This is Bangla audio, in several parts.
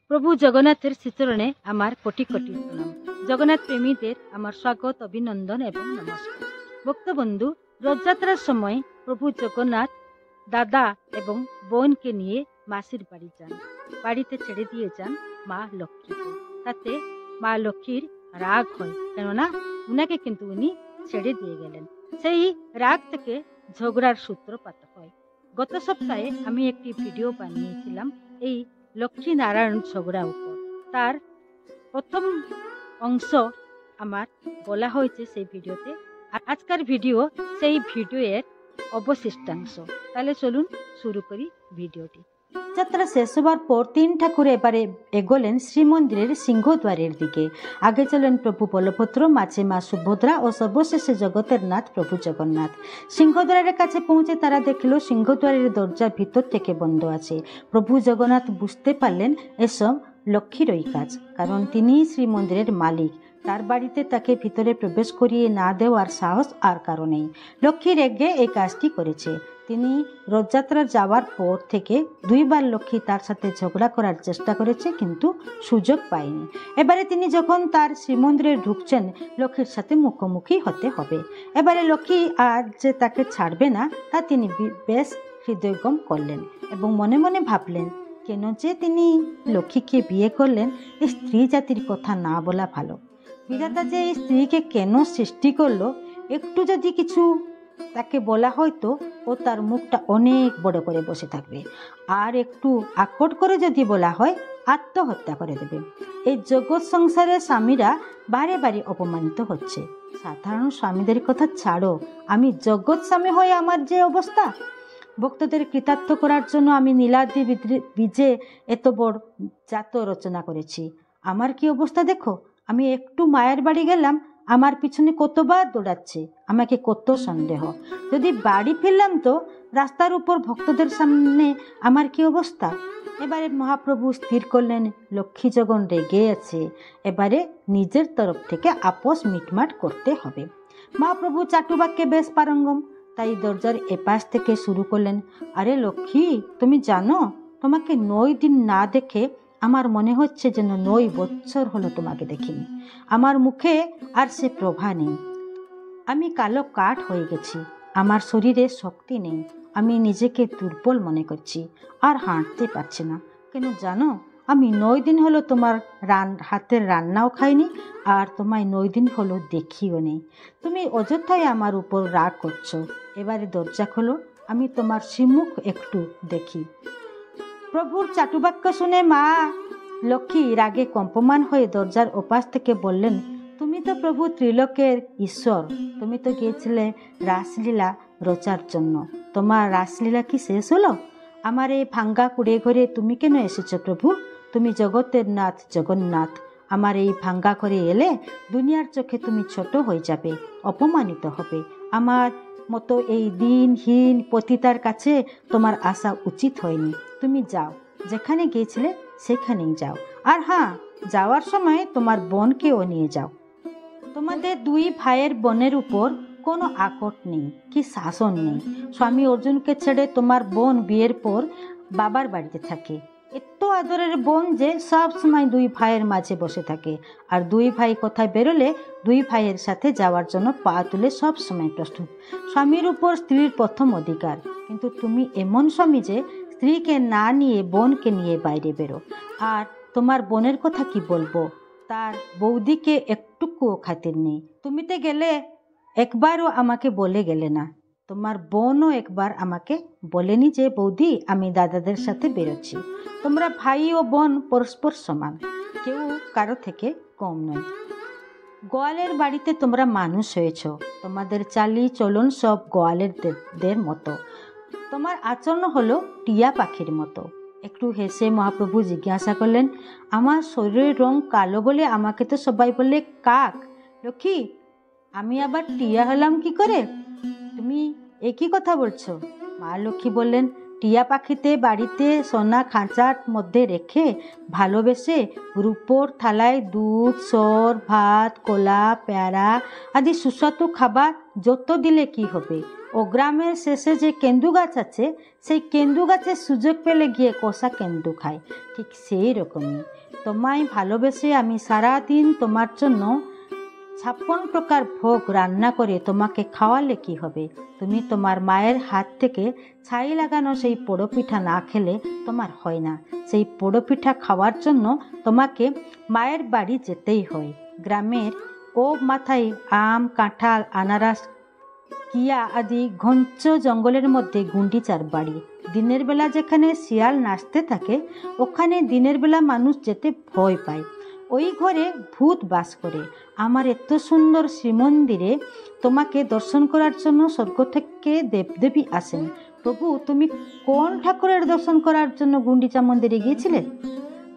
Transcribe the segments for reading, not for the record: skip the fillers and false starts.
প্রভু জগন্নাথের শ্রীচরণে আমার কোটি কোটি প্রণাম। জগন্নাথ প্রেমীদের আমার স্বাগত, অভিনন্দন এবং নমস্কার। ভক্তবন্ধু, রথযাত্রার সময় প্রভু জগন্নাথ দাদা এবং বোনকে নিয়ে মাসির বাড়ি যান। বাড়িতে ছেড়ে দিয়ে যান মা লক্ষ্মীকে। তাতে মা লক্ষ্মীর রাগ হয়, কেননা উনাকে কিন্তু উনি ছেড়ে দিয়ে গেলেন। সেই রাগ থেকে ঝগড়ার সূত্রপাত হয়। গত সপ্তাহে আমি একটি ভিডিও বানিয়েছিলাম এই লক্ষ্মী নারায়ণ ঝগড়া উপর। তার প্রথম অংশ আমার বলা হয়েছে সেই ভিডিওতে, আর আজকের ভিডিও সেই ভিডিওর অবশিষ্টাংশ। তাহলে চলুন শুরু করি ভিডিওটি। যাত্রা শেষ হবার পর তিন ঠাকুর এবারে এগোলেন শ্রীমন্দিরের সিংহদ্বারের দিকে। আগে চলেন প্রভু বলভদ্র, মাঝে মা সুভদ্রা ও সর্বশেষে জগতের নাথ প্রভু জগন্নাথ। সিংহদ্বারের কাছে পৌঁছে তারা দেখল সিংহদ্বারের দরজা ভিতর থেকে বন্ধ আছে। প্রভু জগন্নাথ বুঝতে পারলেন এসব লক্ষ্মীরই কাজ, কারণ তিনিই শ্রীমন্দিরের মালিক। তার বাড়িতে তাকে ভিতরে প্রবেশ করিয়ে না দেওয়ার সাহস আর কারো নেই। লক্ষ্মী রেগে এই কাজটি করেছে। তিনি রথযাত্রা যাওয়ার পর থেকে দুইবার লক্ষ্মী তার সাথে ঝগড়া করার চেষ্টা করেছে, কিন্তু সুযোগ পায়নি। এবারে তিনি যখন তার শ্রীমন্দিরে ঢুকছেন, লক্ষ্মীর সাথে মুখোমুখি হতে হবে। এবারে লক্ষ্মী আর যে তাকে ছাড়বে না তা তিনি বেশ হৃদয়ঙ্গম করলেন এবং মনে মনে ভাবলেন, কেন যে তিনি লক্ষ্মীকে বিয়ে করলেন, এই স্ত্রী জাতির কথা না বলা ভালো। বিধাতা যে এই স্ত্রীকে কেন সৃষ্টি করলো, একটু যদি কিছু তাকে বলা হয়তো ও তার মুখটা অনেক বড় করে বসে থাকবে, আর একটু আকট করে যদি বলা হয় আত্মহত্যা করে দেবে। এই জগৎ সংসারের স্বামীরা বারে বারে অপমানিত হচ্ছে। সাধারণ স্বামীদের কথা ছাড়ো, আমি জগৎ স্বামী হয়ে আমার যে অবস্থা। ভক্তদের কৃতার্থ করার জন্য আমি নীলাদ্রি বীজে এত বড় জাত রচনা করেছি। আমার কি অবস্থা দেখো। আমি একটু মায়ের বাড়ি গেলাম, আমার পিছনে কতবার দৌড়াচ্ছে, আমাকে কত সন্দেহ। যদি বাড়ি ফিরলাম তো রাস্তার উপর ভক্তদের সামনে আমার কি অবস্থা। এবারে মহাপ্রভু স্থির করলেন লক্ষ্মী যখন রেগে আছে, এবারে নিজের তরফ থেকে আপোষ মিটমাট করতে হবে। মহাপ্রভু চাটুবাক্যে বেশ পারঙ্গম, তাই দরজার এপাশ থেকে শুরু করলেন, আরে লক্ষ্মী, তুমি জানো তোমাকে 9 দিন না দেখে আমার মনে হচ্ছে যেন 9 বছর হলো তোমাকে দেখিনি। আমার মুখে আর সে প্রভা নেই। আমি কালো কাঠ হয়ে গেছি, আমার শরীরে শক্তি নেই, আমি নিজেকে দুর্বল মনে করছি, আর হাঁটতে পারছি না। কেন জানো, আমি 9 দিন হলো তোমার হাতের রান্নাও খাইনি, আর তোমায় 9 দিন হলো দেখিও নেই। তুমি অযথায় আমার উপর রাগ করছো। এবারে দরজা খোলো, আমি তোমার শ্রীমুখ একটু দেখি। প্রভুর চাটুবাক্য শুনে মা লক্ষ্মী রাগে কম্পমান হয়ে দরজার ওপাশ থেকে বললেন, তুমি তো প্রভু ত্রিলোকের ঈশ্বর, তুমি তো গিয়েছিলে রাসলীলা রচার জন্য। তোমার রাসলীলা কি শেষ হলো? আমার এই ভাঙ্গা কুড়ে ঘরে তুমি কেন এসেছো প্রভু? তুমি জগতের নাথ জগন্নাথ। আমার এই ভাঙ্গা ঘরে এলে দুনিয়ার চোখে তুমি ছোট হয়ে যাবে, অপমানিত হবে। আমার মতো এই দিনহীন পতিতার কাছে তোমার আসা উচিত হয়নি। তুমি যাও, যেখানে গিয়েছিলে সেখানেই যাও। আর হ্যাঁ, যাওয়ার সময় তোমার বোনকেও নিয়ে যাও। তোমাদের 2 ভাইয়ের বোনের উপর কোনো আকট নেই কি শাসন নেই। স্বামী অর্জুনকে ছেড়ে তোমার বোন বিয়ের পর বাবার বাড়িতে থাকে। এত আদরের বোন যে সব সময় 2 ভাইয়ের মাঝে বসে থাকে, আর 2 ভাই কোথায় বেরোলে 2 ভাইয়ের সাথে যাওয়ার জন্য পা তুলে সব সময় প্রস্তুত। স্বামীর উপর স্ত্রীর প্রথম অধিকার, কিন্তু তুমি এমন স্বামী যে স্ত্রীকে না নিয়ে বোনকে নিয়ে বাইরে বেরো। আর তোমার বোনের কথা কি বলবো, তার বৌদিকে একটুকুও খাতির নেই। তুমি তো গেলে একবারও আমাকে বলে গেলে না। তোমার বোনও একবার আমাকে বলেনি যে বৌদি আমি দাদাদের সাথে বেরোচ্ছি। তোমরা ভাই ও বোন পরস্পর সমান, কেউ কারো থেকে কম নয়। গোয়ালের বাড়িতে তোমরা মানুষ হয়েছ, তোমাদের চালি চলন সব গোয়ালেরদের মতো। তোমার আচরণ হলো টিয়া পাখির মতো। একটু হেসে মহাপ্রভু জিজ্ঞাসা করলেন, আমার শরীরের রং কালো বলে আমাকে তো সবাই বলে কাক। লক্ষ্মী, আমি আবার টিয়া হলাম কি করে? তুমি একই কথা বলছো? মা লক্ষ্মী বললেন, টিয়া পাখিতে বাড়িতে সোনা খাঁচার মধ্যে রেখে ভালোবেসে রূপোর থালায় দুধ, সর, ভাত, কলা, পেয়ারা আদি সুস্বাদু খাবার যত দিলে কি হবে? ও গ্রামের শেষে যে কেন্দু গাছ আছে, সেই কেন্দু গাছের সুযোগ পেলে গিয়ে কষা কেন্দু খায়। ঠিক সেই রকমই তোমায় ভালোবেসে আমি সারাদিন তোমার জন্য 56 প্রকার ভোগ রান্না করে তোমাকে খাওয়ালে কি হবে? তুমি তোমার মায়ের হাত থেকে ছাই লাগানো সেই পোড়োপিঠা না খেলে তোমার হয় না। সেই পোড়োপিঠা খাওয়ার জন্য তোমাকে মায়ের বাড়ি যেতেই হয়। গ্রামের ও মাথায় আম, কাঁঠাল, আনারস, কিয়া আদি ঘঞ্চ জঙ্গলের মধ্যে গুন্ডিচার বাড়ি। দিনের বেলা যেখানে শিয়াল নাচতে থাকে, ওখানে দিনের বেলা মানুষ যেতে ভয় পায়। ওই ঘরে ভূত বাস করে। আমার এত সুন্দর শ্রীমন্দিরে তোমাকে দর্শন করার জন্য স্বর্গ থেকে দেবদেবী আসেন। প্রভু, তুমি কোন ঠাকুরের দর্শন করার জন্য গুন্ডিচা মন্দিরে গিয়েছিলে?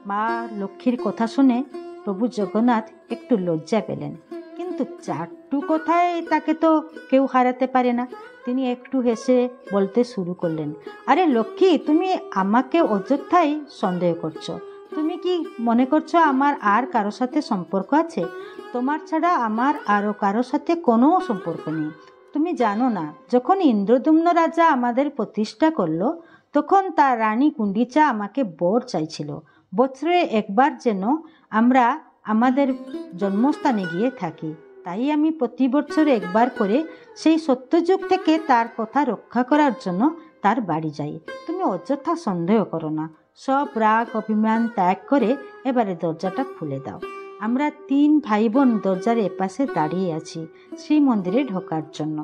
মা লক্ষ্মীর কথা শুনে প্রভু জগন্নাথ একটু লজ্জা পেলেন, কিন্তু চারটু কথায় তাকে তো কেউ হারাতে পারে না। তিনি একটু হেসে বলতে শুরু করলেন, আরে লক্ষ্মী, তুমি আমাকে অযথাই সন্দেহ করছো। তুমি কি মনে করছো আমার আর কারো সাথে সম্পর্ক আছে? তোমার ছাড়া আমার আরও কারো সাথে কোনো সম্পর্ক নেই। তুমি জানো না, যখন ইন্দ্রদুম্ন রাজা আমাদের প্রতিষ্ঠা করলো, তখন তার রানী গুন্ডিচা আমাকে বর চাইছিল। বছরে একবার যেন আমরা আমাদের জন্মস্থানে গিয়ে থাকি। তাই আমি প্রতি বছর একবার করে সেই সত্যযুগ থেকে তার কথা রক্ষা করার জন্য তার বাড়ি যাই। তুমি অযথা সন্দেহ করো না। সব রাগ অভিমান ত্যাগ করে এবারে দরজাটা খুলে দাও। আমরা 3 ভাই বোন দরজার এপাশে দাঁড়িয়ে আছি শ্রীমন্দিরে ঢোকার জন্য।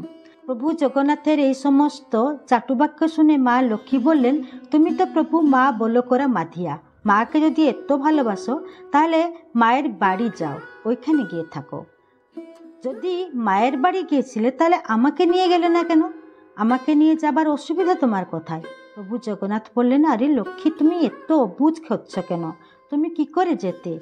প্রভু জগন্নাথের এই সমস্ত চাটুবাক্য শুনে মা লক্ষ্মী বললেন, তুমি তো প্রভু মা বলো করা মাধিয়া। মাকে যদি এত ভালোবাসো, তাহলে মায়ের বাড়ি যাও, ওইখানে গিয়ে থাকো। যদি মায়ের বাড়ি গিয়েছিলে, তাহলে আমাকে নিয়ে গেলে না কেন? আমাকে নিয়ে যাবার অসুবিধা তোমার কোথায়? প্রভু জগন্নাথ বললেন, আরে লক্ষ্মী, তুমি এত অবুঝ হচ্ছ কেন? তুমি কি করে যেতে?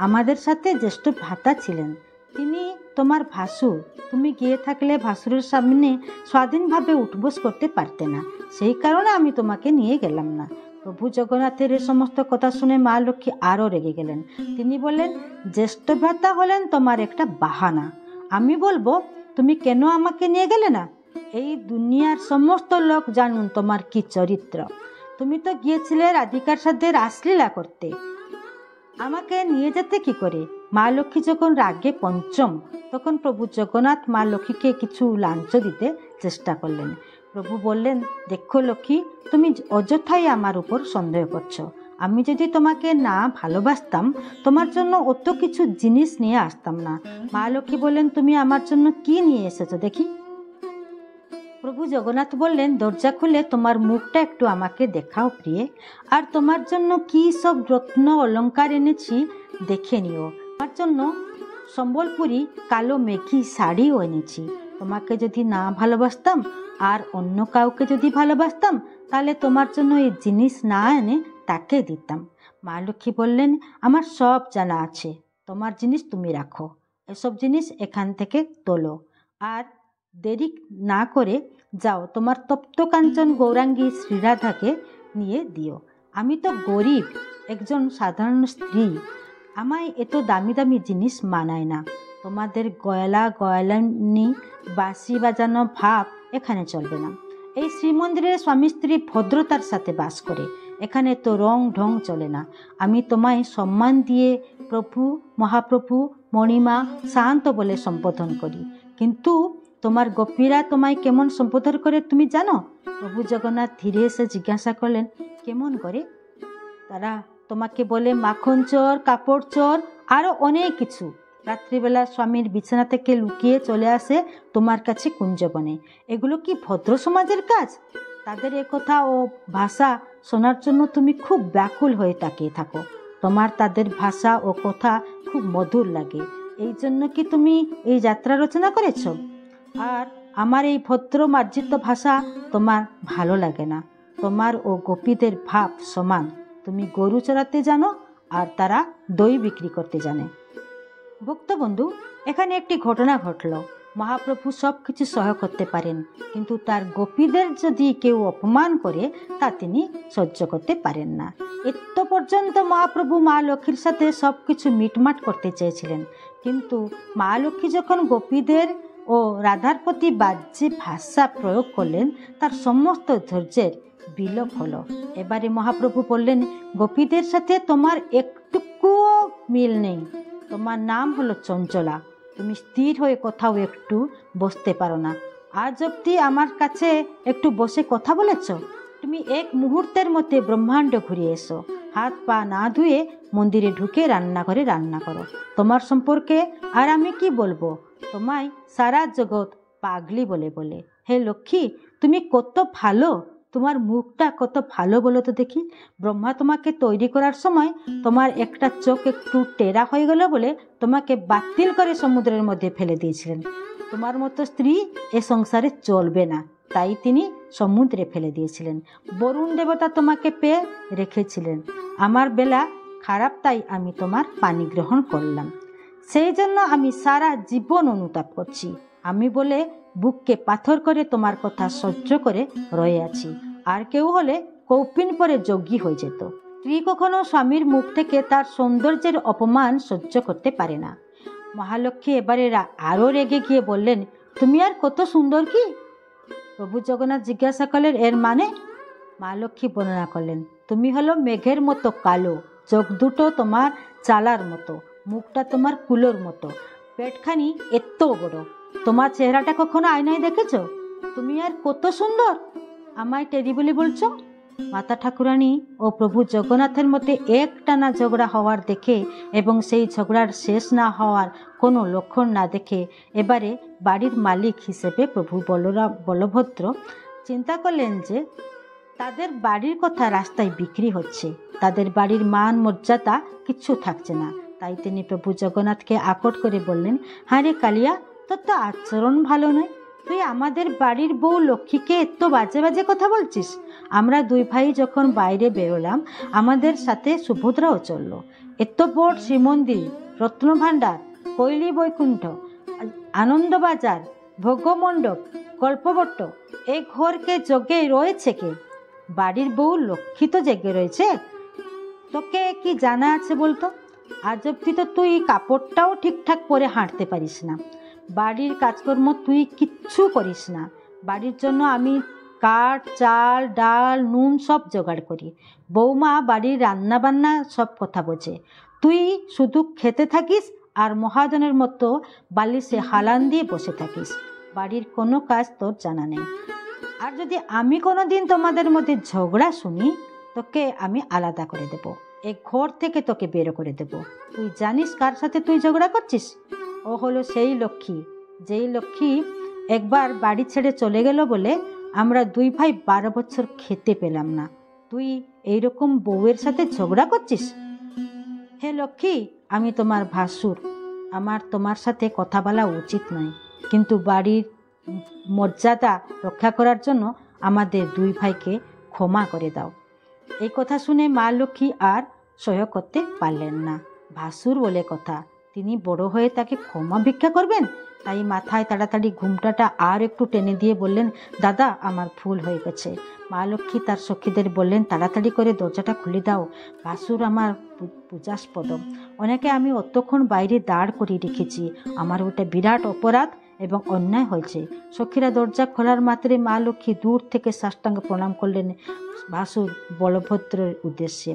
আমাদের সাথে জ্যেষ্ঠ ভ্রাতা ছিলেন, তিনি তোমার ভাসুর। তুমি গিয়ে থাকলে ভাসুরের সামনে স্বাধীনভাবে উঠবোস করতে পারতে না, সেই কারণে আমি তোমাকে নিয়ে গেলাম না। প্রভু জগন্নাথের এই সমস্ত কথা শুনে মা লক্ষ্মী আরও রেগে গেলেন। তিনি বললেন, জ্যেষ্ঠ ভ্রাতা হলেন তোমার একটা বাহানা। আমি বলবো, তুমি কেন আমাকে নিয়ে গেলে না? এই দুনিয়ার সমস্ত লোক জানুন তোমার কি চরিত্র। তুমি তো গিয়েছিলে রাধিকার সাথে রাসলীলা করতে, আমাকে নিয়ে যেতে কি করে? মা লক্ষ্মী যখন রাগে পঞ্চম, তখন প্রভু জগন্নাথ মা লক্ষ্মীকে কিছু লাঞ্ছ দিতে চেষ্টা করলেন। প্রভু বললেন, দেখো লক্ষ্মী, তুমি অযথাই আমার উপর সন্দেহ করছো। আমি যদি তোমাকে না ভালোবাসতাম, তোমার জন্য অত কিছু জিনিস নিয়ে আসতাম না। মা লক্ষ্মী বললেন, তুমি আমার জন্য কি নিয়ে এসেছো দেখি? প্রভু জগন্নাথ বললেন, দরজা খুলে তোমার মুখটা একটু আমাকে দেখাও প্রিয়ে, আর তোমার জন্য কি সব রত্ন অলংকার এনেছি দেখে নিও। তোমার জন্য সম্বলপুরি কালো মেঘি শাড়িও এনেছি। তোমাকে যদি না ভালোবাসতাম আর অন্য কাউকে যদি ভালোবাসতাম, তাহলে তোমার জন্য এই জিনিস না এনে তাকে দিতাম। মা লক্ষ্মী বললেন, আমার সব জানা আছে, তোমার জিনিস তুমি রাখো, এসব জিনিস এখান থেকে তোলো, আর দেরি না করে যাও তোমার তপ্ত কাঞ্চন গৌরাঙ্গী শ্রীরাধাকে নিয়ে দিও। আমি তো গরিব একজন সাধারণ স্ত্রী, আমায় এত দামি দামি জিনিস মানায় না। তোমাদের গয়লা গয়লানি বাঁশি বাজানো ভাব এখানে চলবে না। এই শ্রীমন্দিরে স্বামী স্ত্রী ভদ্রতার সাথে বাস করে, এখানে তো রং ঢং চলে না। আমি তোমায় সম্মান দিয়ে প্রভু, মহাপ্রভু, মণিমা, শান্ত বলে সম্বোধন করি, কিন্তু তোমার গোপীরা তোমায় কেমন সম্বোধন করে তুমি জানো? প্রভু জগন্নাথ ধীরে এসে জিজ্ঞাসা করলেন, কেমন করে? তারা তোমাকে বলে মাখন চোর, কাপড় চোর, আরও অনেক কিছু। রাত্রিবেলা স্বামীর বিছানা থেকে লুকিয়ে চলে আসে তোমার কাছে কুঞ্জবনে। এগুলো কি ভদ্র সমাজের কাজ? তাদের কথা ও ভাষা শোনার জন্য তুমি খুব ব্যাকুল হয়ে তাকিয়ে থাকো। তোমার তাদের ভাষা ও কথা খুব মধুর লাগে, এই জন্য কি তুমি এই যাত্রা রচনা করেছ? আর আমার এই ভদ্র মার্জিত ভাষা তোমার ভালো লাগে না। তোমার ও গোপীদের ভাব সমান, তুমি গরু চড়াতে জানো আর তারা দই বিক্রি করতে জানে। ভক্তবন্ধু, এখানে একটি ঘটনা ঘটল। মহাপ্রভু সব কিছু সহ্য করতে পারেন, কিন্তু তার গোপীদের যদি কেউ অপমান করে তা তিনি সহ্য করতে পারেন না। এত পর্যন্ত মহাপ্রভু মা লক্ষ্মীর সাথে সব কিছু মিটমাট করতে চেয়েছিলেন, কিন্তু মা লক্ষ্মী যখন গোপীদের ও রাধার প্রতি বাহ্যে ভাষা প্রয়োগ করলেন, তার সমস্ত ধৈর্যের বিলোপ হলো। এবারে মহাপ্রভু বললেন, গোপীদের সাথে তোমার একটুকুও মিল নেই। তোমার নাম হলো চঞ্চলা, তুমি স্থির হয়ে কোথাও একটু বসতে পারো না। আজ অবধি আমার কাছে একটু বসে কথা বলেছ? তুমি এক মুহূর্তের মধ্যে ব্রহ্মাণ্ড ঘুরিয়ে এসো, হাত পা না ধুয়ে মন্দিরে ঢুকে রান্নাঘরে রান্না করো। তোমার সম্পর্কে আর আমি কি বলবো? তোমায় সারা জগৎ পাগলি বলে বলে। হে লক্ষ্মী, তুমি কত ভালো, তোমার মুখটা কত ভালো বলো তো দেখি। ব্রহ্মা তোমাকে তৈরি করার সময় তোমার একটা চোখ একটু টেরা হয়ে গেল বলে তোমাকে বাতিল করে সমুদ্রের মধ্যে ফেলে দিয়েছিলেন। তোমার মতো স্ত্রী এ সংসারে চলবে না, তাই তিনি সমুদ্রে ফেলে দিয়েছিলেন। বরুণ দেবতা তোমাকে পেয়ে রেখেছিলেন। আমার বেলা খারাপ, তাই আমি তোমার পানি গ্রহণ করলাম। সেই জন্য আমি সারা জীবন অনুতাপ করছি। আমি বলে বুককে পাথর করে তোমার কথা সহ্য করে রয়ে আছি। আর কেউ হলে কৌপিন পরে যোগী হয়ে যেত। স্ত্রী কখনো স্বামীর মুখ থেকে তার সৌন্দর্যের অপমান সহ্য করতে পারে না। মহালক্ষ্মী এবারে আরও রেগে গিয়ে বললেন, তুমি আর কত সুন্দর কি? প্রভু জগন্নাথ জিজ্ঞাসা করলেন, এর মানে? মা লক্ষ্মী বর্ণনা করলেন, তুমি হলো মেঘের মতো কালো, চোখ দুটো তোমার চালার মতো, মুখটা তোমার কুলোর মতো, পেটখানি এত বড়। তোমার চেহারাটা কখনো আয়নায় দেখেছ? তুমি আর কত সুন্দর, আমায় টেরি বলে বলছো? মাতা ঠাকুরানী ও প্রভু জগন্নাথের মধ্যে একটানা ঝগড়া হওয়ার দেখে এবং সেই ঝগড়ার শেষ না হওয়ার কোনো লক্ষণ না দেখে এবারে বাড়ির মালিক হিসেবে প্রভু বলভদ্র চিন্তা করলেন যে তাদের বাড়ির কথা রাস্তায় বিক্রি হচ্ছে, তাদের বাড়ির মান মর্যাদা কিচ্ছু থাকছে না। তাই তিনি প্রভু জগন্নাথকে আকট করে বললেন, হ্যাঁ রে কালিয়া, তোর তো আচরণ ভালো নয়। তুই আমাদের বাড়ির বউ লক্ষ্মীকে এত বাজে বাজে কথা বলছিস। আমরা দুই ভাই যখন বাইরে বেরোলাম, আমাদের সাথে সুভদ্রাও চললো। এত বড় শ্রীমন্দির, রত্নভাণ্ডার, কৈলি বৈকুণ্ঠ, আনন্দবাজার, ভোগমণ্ডপ, কল্পবট্ট, এই ঘরকে জগে রয়েছে কে? বাড়ির বউ লক্ষ্মী তো জেগে রয়েছে। তোকে কি জানা আছে বলতো? আজ অব্দি তো তুই কাপড়টাও ঠিকঠাক পরে হাঁটতে পারিস না। বাড়ির কাজকর্ম তুই কিচ্ছু করিস না। বাড়ির জন্য আমি কাঠ, চাল, ডাল, নুন সব জোগাড় করি। বৌমা বাড়ির রান্না বান্না সব কথা বোঝে। তুই শুধু খেতে থাকিস আর মহাজনের মতো বালিশে হালান দিয়ে বসে থাকিস। বাড়ির কোনো কাজ তোর জানা নেই। আর যদি আমি কোনো দিন তোমাদের মধ্যে ঝগড়া শুনি, তোকে আমি আলাদা করে দেব, এই ঘর থেকে তোকে বের করে দেব। তুই জানিস কার সাথে তুই ঝগড়া করছিস? ও হলো সেই লক্ষ্মী, যেই লক্ষ্মী একবার বাড়ি ছেড়ে চলে গেল বলে আমরা দুই ভাই 12 বছর খেতে পেলাম না। তুই এইরকম বউয়ের সাথে ঝগড়া করছিস? হে লক্ষ্মী, আমি তোমার ভাসুর, আমার তোমার সাথে কথা বলা উচিত নয়, কিন্তু বাড়ির মর্যাদা রক্ষা করার জন্য আমাদের দুই ভাইকে ক্ষমা করে দাও। এই কথা শুনে মা লক্ষ্মী আর সহ্য করতে পারলেন না। ভাসুর বলে কথা, তিনি বড় হয়ে তাকে ক্ষমা ভিক্ষা করবেন? তাই মাথায় তাড়াতাড়ি ঘুমটাটা আর একটু টেনে দিয়ে বললেন, দাদা আমার ভুল হয়ে গেছে। মা লক্ষ্মী তার সখীদের বললেন, তাড়াতাড়ি করে দরজাটা খুলে দাও, ভাসুর আমার পূজাস্পদ, অনেকে আমি অতক্ষণ বাইরে দাঁড় করিয়ে রেখেছি, আমার ওটা বিরাট অপরাধ এবং অন্যায় হয়েছে। সখীরা দরজা খোলার মাত্রে মা লক্ষ্মী দূর থেকে সাষ্টাঙ্গ প্রণাম করলেন ভাসুর বলভদ্রের উদ্দেশ্যে।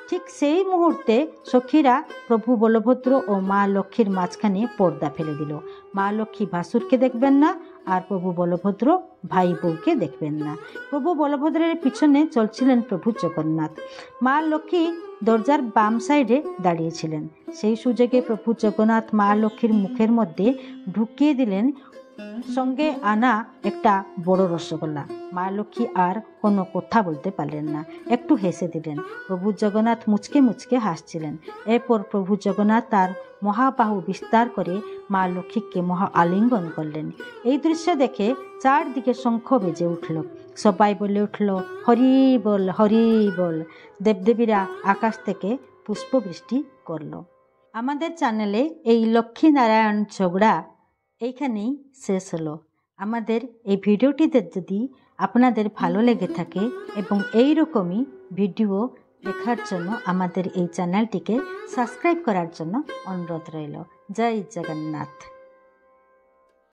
ঠিক সেই মুহূর্তে সখীরা প্রভু বলভদ্র ও মা লক্ষ্মীর মাঝখানে পর্দা ফেলে দিল। মা লক্ষ্মী ভাসুরকে দেখবেন না, আর প্রভু বলভদ্র ভাই বউকে দেখবেন না। প্রভু বলভদ্রের পিছনে চলছিলেন প্রভু জগন্নাথ। মা লক্ষ্মী দরজার বাম সাইডে দাঁড়িয়েছিলেন। সেই সুযোগে প্রভু জগন্নাথ মা লক্ষ্মীর মুখের মধ্যে ঢুকিয়ে দিলেন সঙ্গে আনা একটা বড় রসগোল্লা। মা লক্ষ্মী আর কোনো কথা বলতে পারলেন না, একটু হেসে দিলেন। প্রভু জগন্নাথ মুচকে মুচকে হাসছিলেন। এরপর প্রভু জগন্নাথ তার মহাবাহু বিস্তার করে মা লক্ষ্মীকে মহা আলিঙ্গন করলেন। এই দৃশ্য দেখে চারদিকে শঙ্খ বেজে উঠল, সবাই বলে উঠল, হরি বল, হরি বল। দেবদেবীরা আকাশ থেকে পুষ্পবৃষ্টি করল। আমাদের চ্যানেলে এই লক্ষ্মীনারায়ণ ঝগড়া এইখানেই শেষ হলো। আমাদের এই ভিডিওটিতে যদি আপনাদের ভালো লেগে থাকে এবং এই রকমই ভিডিও দেখার জন্য আমাদের এই চ্যানেলটিকে সাবস্ক্রাইব করার জন্য অনুরোধ রইল। জয় জগন্নাথ।